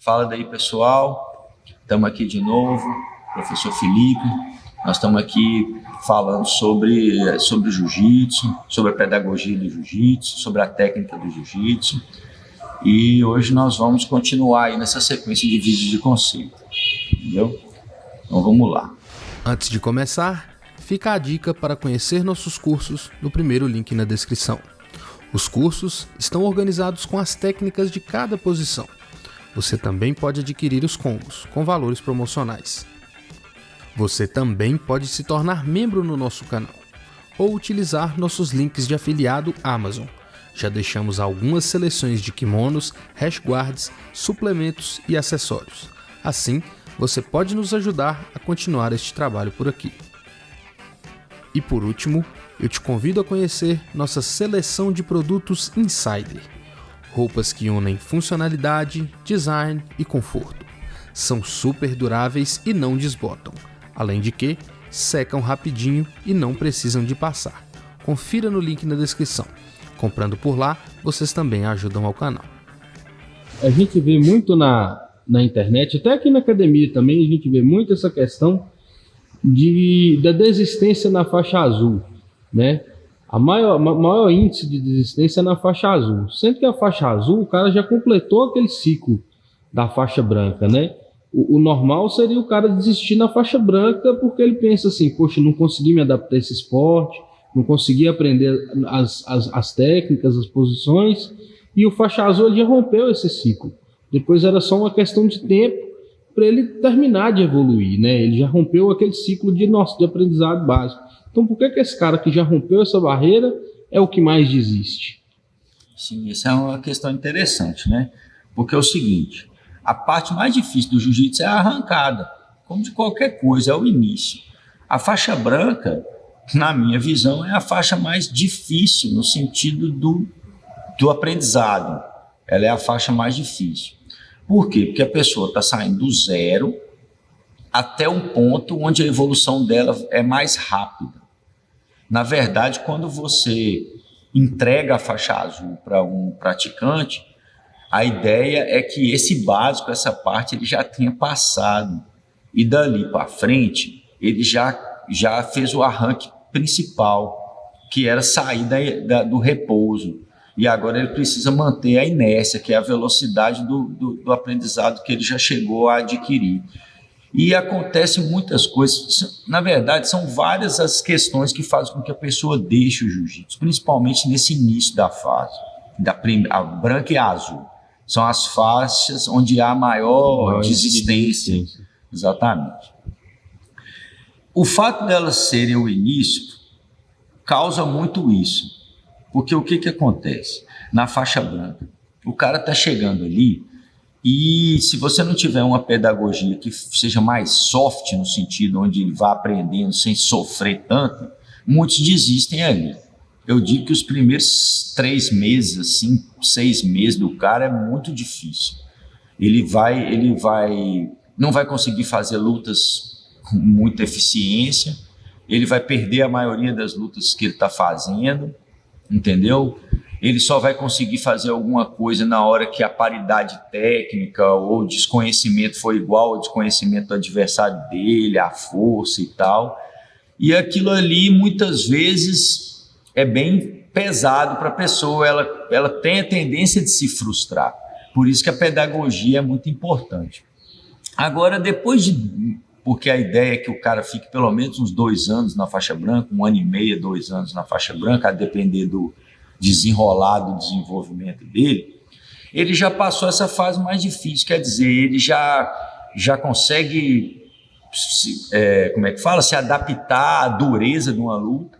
Fala daí, pessoal. Estamos aqui de novo, professor Felipe. Nós estamos aqui falando sobre jiu-jitsu, sobre a pedagogia do jiu-jitsu, sobre a técnica do jiu-jitsu. E hoje nós vamos continuar aí nessa sequência de vídeos de conceito, entendeu? Então vamos lá. Antes de começar, fica a dica para conhecer nossos cursos no primeiro link na descrição. Os cursos estão organizados com as técnicas de cada posição. Você também pode adquirir os combos, com valores promocionais. Você também pode se tornar membro no nosso canal, ou utilizar nossos links de afiliado Amazon. Já deixamos algumas seleções de kimonos, rash guards, suplementos e acessórios. Assim, você pode nos ajudar a continuar este trabalho por aqui. E por último, eu te convido a conhecer nossa seleção de produtos Insider. Roupas que unem funcionalidade, design e conforto. São super duráveis e não desbotam. Além de que, secam rapidinho e não precisam de passar. Confira no link na descrição. Comprando por lá, vocês também ajudam ao canal. A gente vê muito na internet, até aqui na academia também, a gente vê muito essa questão da desistência na faixa azul, né? A maior índice de desistência é na faixa azul. Sendo que a faixa azul, o cara já completou aquele ciclo da faixa branca, né? O normal seria o cara desistir na faixa branca porque ele pensa assim, poxa, não consegui me adaptar a esse esporte, não consegui aprender as técnicas, as posições, e o faixa azul ele já rompeu esse ciclo. Depois era só uma questão de tempo para ele terminar de evoluir, né? Ele já rompeu aquele ciclo de aprendizado básico. Então por que esse cara que já rompeu essa barreira é o que mais desiste? Sim, essa é uma questão interessante, né? Porque é o seguinte, a parte mais difícil do jiu-jitsu é a arrancada, como de qualquer coisa, é o início. A faixa branca, na minha visão, é a faixa mais difícil no sentido do aprendizado. Ela é a faixa mais difícil. Por quê? Porque a pessoa está saindo do zero até um ponto onde a evolução dela é mais rápida. Na verdade, quando você entrega a faixa azul para um praticante, a ideia é que esse básico, essa parte, ele já tenha passado. E dali para frente, ele já fez o arranque principal, que era sair do repouso. E agora ele precisa manter a inércia, que é a velocidade do aprendizado que ele já chegou a adquirir. E acontecem muitas coisas, na verdade são várias as questões que fazem com que a pessoa deixe o jiu-jitsu, principalmente nesse início da fase, a branca e a azul. São as faixas onde há maior desistência. Exatamente. O fato delas serem o início causa muito isso. Porque o que acontece? Na faixa branca, o cara está chegando ali e se você não tiver uma pedagogia que seja mais soft, no sentido onde ele vá aprendendo sem sofrer tanto, muitos desistem ali. Eu digo que os primeiros 3 meses, assim, 6 meses do cara é muito difícil. Ele não vai conseguir fazer lutas com muita eficiência, ele vai perder a maioria das lutas que ele está fazendo, entendeu? Ele só vai conseguir fazer alguma coisa na hora que a paridade técnica ou desconhecimento for igual ao desconhecimento do adversário dele, a força e tal. E aquilo ali, muitas vezes, é bem pesado para a pessoa, ela tem a tendência de se frustrar. Por isso que a pedagogia é muito importante. Agora, porque a ideia é que o cara fique pelo menos uns 2 anos na faixa branca, 1 ano e meio, 2 anos na faixa branca, a depender do desenrolar do desenvolvimento dele, ele já passou essa fase mais difícil, quer dizer, ele já consegue, se adaptar à dureza de uma luta,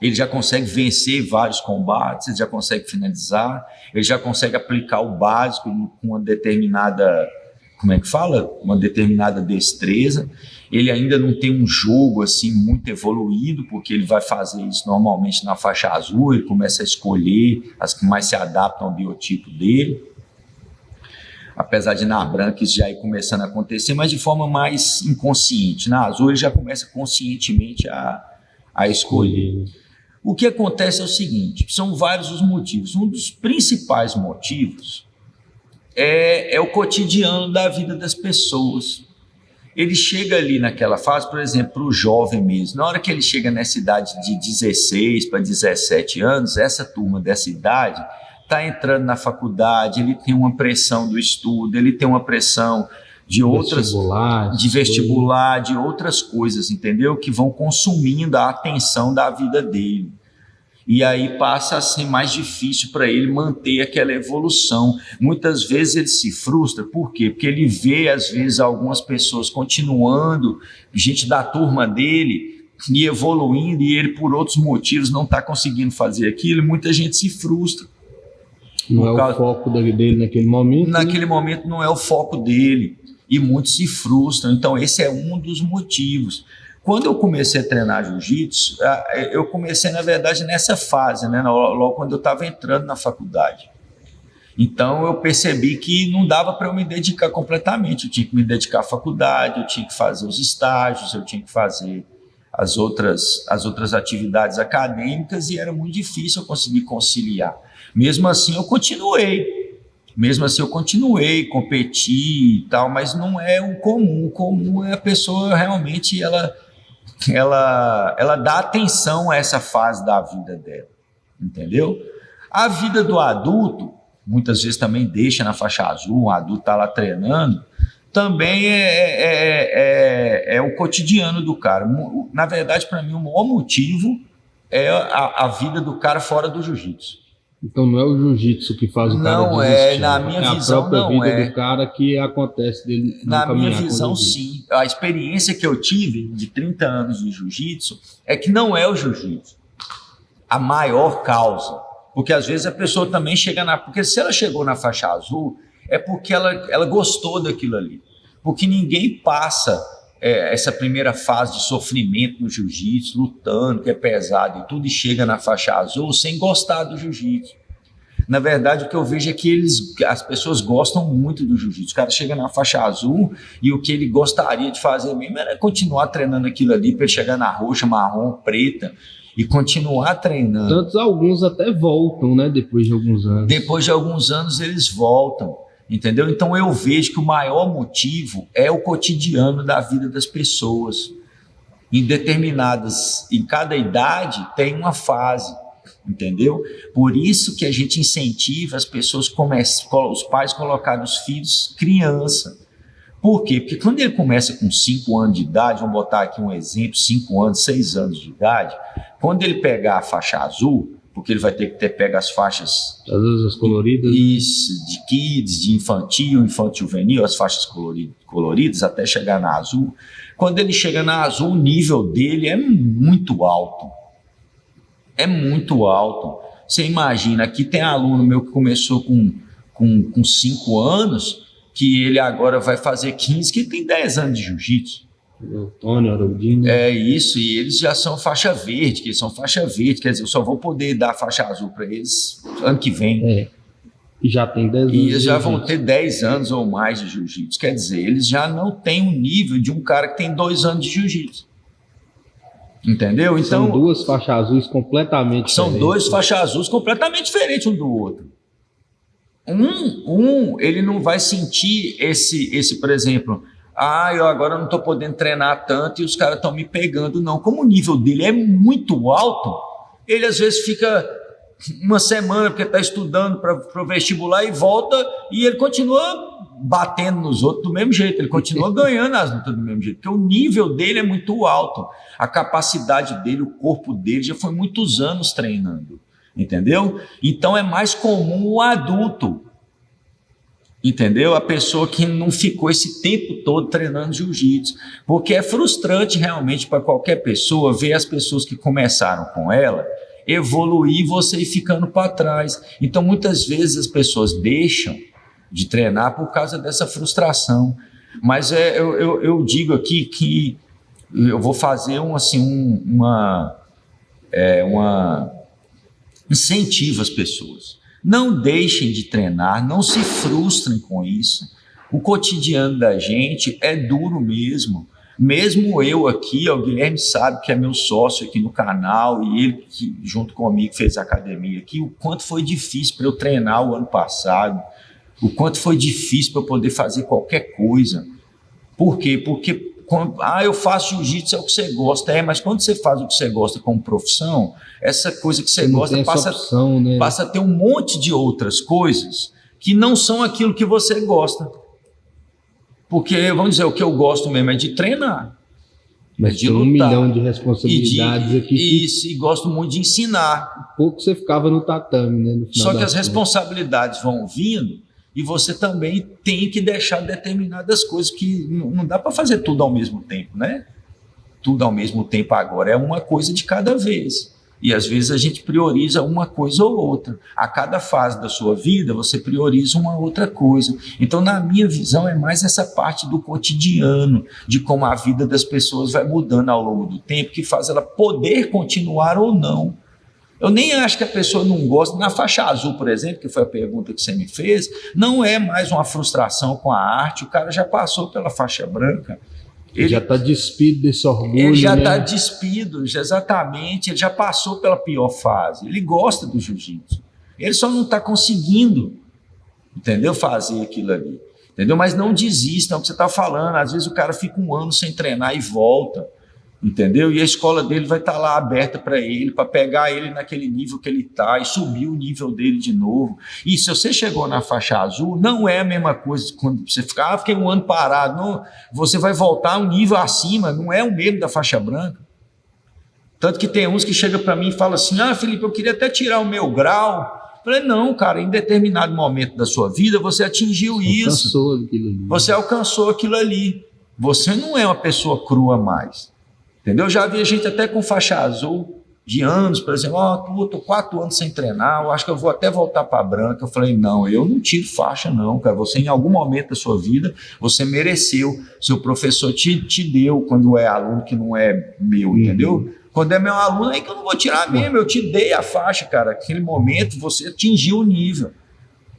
ele já consegue vencer vários combates, ele já consegue finalizar, ele já consegue aplicar o básico com uma determinada, uma determinada destreza. Ele ainda não tem um jogo assim muito evoluído, porque ele vai fazer isso normalmente na faixa azul, ele começa a escolher as que mais se adaptam ao biotipo dele. Apesar de na branca isso já ir começando a acontecer, mas de forma mais inconsciente. Na azul ele já começa conscientemente a escolher. O que acontece é o seguinte, são vários os motivos. Um dos principais motivos é o cotidiano da vida das pessoas. Ele chega ali naquela fase, por exemplo, para o jovem mesmo, na hora que ele chega nessa idade de 16 para 17 anos, essa turma dessa idade está entrando na faculdade, ele tem uma pressão do estudo, ele tem uma pressão de outras, de vestibular, de outras coisas, entendeu? Que vão consumindo a atenção da vida dele. E aí passa a ser mais difícil para ele manter aquela evolução. Muitas vezes ele se frustra, por quê? Porque ele vê, às vezes, algumas pessoas continuando, gente da turma dele, e evoluindo, e ele, por outros motivos, não está conseguindo fazer aquilo, e muita gente se frustra. Não é o foco dele naquele momento? Naquele momento não é o foco dele, e muitos se frustram. Então, esse é um dos motivos. Quando eu comecei a treinar jiu-jitsu, eu comecei, na verdade, nessa fase, né? Logo quando eu estava entrando na faculdade. Então, eu percebi que não dava para eu me dedicar completamente. Eu tinha que me dedicar à faculdade, eu tinha que fazer os estágios, eu tinha que fazer as outras atividades acadêmicas, e era muito difícil eu conseguir conciliar. Mesmo assim, eu continuei, competi e tal, mas não é o comum. O comum é a pessoa realmente, ela dá atenção a essa fase da vida dela, entendeu? A vida do adulto, muitas vezes também deixa na faixa azul, o adulto está lá treinando, também é o cotidiano do cara. Na verdade, para mim, o maior motivo é a vida do cara fora do jiu-jitsu. Então não é o jiu-jitsu que faz o cara não desistir. Na minha visão, a própria não vida é. do cara que acontece dele não Na caminhar. minha visão, sim. A experiência que eu tive de 30 anos de jiu-jitsu é que não é o jiu-jitsu a maior causa. Porque às vezes a pessoa também chega Porque se ela chegou na faixa azul, é porque ela gostou daquilo ali. Porque ninguém passa essa primeira fase de sofrimento no jiu-jitsu, lutando, que é pesado e tudo, e chega na faixa azul sem gostar do jiu-jitsu. Na verdade, o que eu vejo é que as pessoas gostam muito do jiu-jitsu. O cara chega na faixa azul e o que ele gostaria de fazer mesmo era continuar treinando aquilo ali para ele chegar na roxa, marrom, preta e continuar treinando. Tantos alguns até voltam, né, depois de alguns anos. Depois de alguns anos eles voltam. Entendeu? Então eu vejo que o maior motivo é o cotidiano da vida das pessoas. Em cada idade tem uma fase, entendeu? Por isso que a gente incentiva as pessoas, os pais colocarem os filhos criança. Por quê? Porque quando ele começa com 5 anos de idade, vamos botar aqui um exemplo, 5 anos, 6 anos de idade, quando ele pegar a faixa azul, porque ele vai ter que pega as faixas... As coloridas. Isso, de kids, de infantil juvenil, as faixas coloridas, até chegar na azul. Quando ele chega na azul, o nível dele é muito alto. É muito alto. Você imagina, aqui tem aluno meu que começou com 5 anos, que ele agora vai fazer 15, que tem 10 anos de jiu-jitsu. Tony, Haroldinho. É isso, e eles já são faixa verde, quer dizer, eu só vou poder dar faixa azul para eles ano que vem. E já tem 10 anos. E eles já vão ter 10 anos ou mais de jiu-jitsu, quer dizer, eles já não têm o nível de um cara que tem 2 anos de jiu-jitsu. Entendeu? Então, são duas faixas azuis completamente diferentes. São 2 faixas azuis completamente diferentes um do outro. Ele não vai sentir esse, por exemplo... eu agora não estou podendo treinar tanto e os caras estão me pegando, não. Como o nível dele é muito alto, ele às vezes fica uma semana porque está estudando para o vestibular e volta e ele continua batendo nos outros do mesmo jeito, ele continua ganhando as lutas do mesmo jeito, porque o nível dele é muito alto, a capacidade dele, o corpo dele já foi muitos anos treinando, entendeu? Então é mais comum o adulto, entendeu? A pessoa que não ficou esse tempo todo treinando jiu-jitsu, porque é frustrante realmente para qualquer pessoa ver as pessoas que começaram com ela evoluir, você ir ficando para trás. Então muitas vezes as pessoas deixam de treinar por causa dessa frustração, mas eu digo aqui que eu vou fazer incentivo às pessoas. Não deixem de treinar, não se frustrem com isso. O cotidiano da gente é duro mesmo. Mesmo eu aqui, o Guilherme sabe que é meu sócio aqui no canal e ele que junto comigo fez academia aqui, o quanto foi difícil para eu treinar o ano passado. O quanto foi difícil para eu poder fazer qualquer coisa. Por quê? Porque eu faço jiu-jitsu, é o que você gosta. Mas quando você faz o que você gosta como profissão, essa coisa que você gosta passa a ter um monte de outras coisas que não são aquilo que você gosta. Porque, vamos dizer, o que eu gosto mesmo é de treinar. Mas de tem lutar, 1 milhão de responsabilidades aqui. Isso, e gosto muito de ensinar. Pouco você ficava no tatame, né? No final Só que as responsabilidades vão vindo e você também tem que deixar determinadas coisas que não dá para fazer tudo ao mesmo tempo, né? Tudo ao mesmo tempo agora é uma coisa de cada vez. E às vezes a gente prioriza uma coisa ou outra. A cada fase da sua vida, você prioriza uma outra coisa. Então, na minha visão, é mais essa parte do cotidiano, de como a vida das pessoas vai mudando ao longo do tempo, que faz ela poder continuar ou não. Eu nem acho que a pessoa não gosta. Na faixa azul, por exemplo, que foi a pergunta que você me fez, não é mais uma frustração com a arte, o cara já passou pela faixa branca. Ele já está despido desse orgulho. Ele já está despido, exatamente. Ele já passou pela pior fase. Ele gosta do jiu-jitsu. Ele só não está conseguindo, entendeu? Fazer aquilo ali. Entendeu? Mas não desista, é o que você está falando. Às vezes o cara fica 1 ano sem treinar e volta. Entendeu? E a escola dele vai estar lá aberta para ele, para pegar ele naquele nível que ele está e subir o nível dele de novo. E se você chegou na faixa azul, não é a mesma coisa quando você ficar, fiquei 1 ano parado. Não, você vai voltar um nível acima, não é o mesmo da faixa branca. Tanto que tem uns que chegam para mim e falam assim: Felipe, eu queria até tirar o meu grau. Eu falei: não, cara, em determinado momento da sua vida você atingiu isso. Você alcançou aquilo ali. Você não é uma pessoa crua mais. Entendeu? Já vi gente até com faixa azul de anos, por exemplo, eu estou 4 anos sem treinar, eu acho que eu vou até voltar para a branca. Eu falei: não, eu não tiro faixa não, cara. Você, em algum momento da sua vida, você mereceu. Seu professor te deu quando é aluno que não é meu, entendeu? Quando é meu aluno, aí que eu não vou tirar mesmo. Eu te dei a faixa, cara. Naquele momento, você atingiu o nível.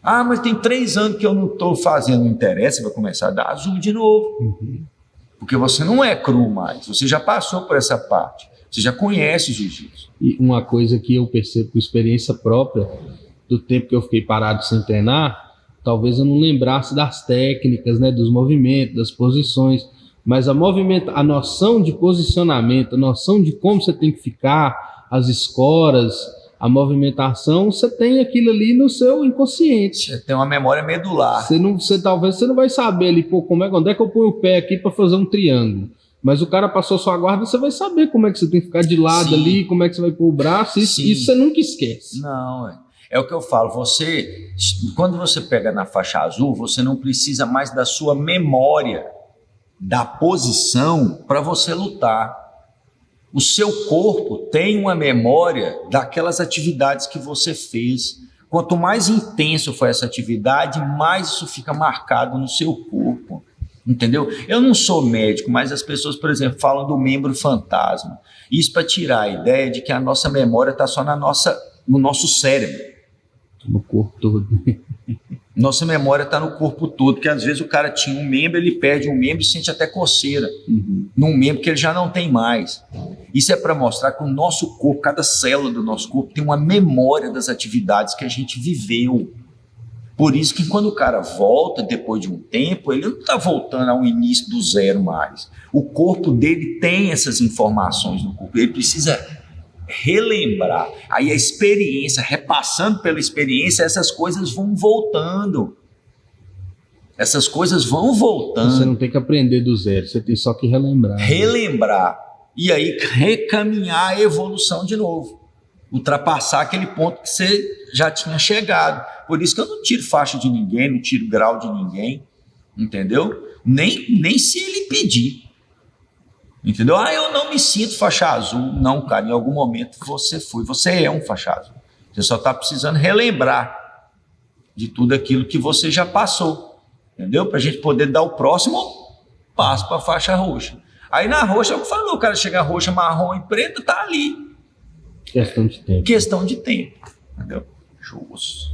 Mas tem 3 anos que eu não estou fazendo, não interessa, vai começar a dar azul de novo. Porque você não é cru mais, você já passou por essa parte, você já conhece o jiu-jitsu. E uma coisa que eu percebo por experiência própria, do tempo que eu fiquei parado sem treinar, talvez eu não lembrasse das técnicas, né, dos movimentos, das posições, mas a noção de posicionamento, a noção de como você tem que ficar, as escoras, a movimentação, você tem aquilo ali no seu inconsciente. Você tem uma memória medular. Talvez você não vai saber ali, onde é que eu ponho o pé aqui para fazer um triângulo. Mas o cara passou sua guarda, você vai saber como é que você tem que ficar de lado ali, como é que você vai pôr o braço, isso você nunca esquece. Não, é o que eu falo, quando você pega na faixa azul, você não precisa mais da sua memória, da posição para você lutar. O seu corpo tem uma memória daquelas atividades que você fez. Quanto mais intenso for essa atividade, mais isso fica marcado no seu corpo. Entendeu? Eu não sou médico, mas as pessoas, por exemplo, falam do membro fantasma. Isso para tirar a ideia de que a nossa memória está só no nosso cérebro. No corpo todo. Nossa memória está no corpo todo, porque às vezes o cara tinha um membro, ele perde um membro e sente até coceira num membro que ele já não tem mais. Isso é para mostrar que o nosso corpo, cada célula do nosso corpo tem uma memória das atividades que a gente viveu. Por isso que quando o cara volta depois de um tempo, ele não está voltando ao início do zero mais. O corpo dele tem essas informações no corpo, ele precisa relembrar. Aí a experiência, repassando pela experiência, essas coisas vão voltando. Essas coisas vão voltando. Você não tem que aprender do zero, você tem só que relembrar. Relembrar. E aí recaminhar a evolução de novo. Ultrapassar aquele ponto que você já tinha chegado. Por isso que eu não tiro faixa de ninguém, não tiro grau de ninguém. Entendeu? Nem se ele pedir. Entendeu? Eu não me sinto faixa azul. Não, cara, em algum momento você é um faixa azul. Você só está precisando relembrar de tudo aquilo que você já passou. Entendeu? Para a gente poder dar o próximo passo para a faixa roxa. Aí na roxa, é o que falou, o cara chega roxa, marrom e preto, tá ali. Questão de tempo. Questão de tempo. Entendeu? Shows.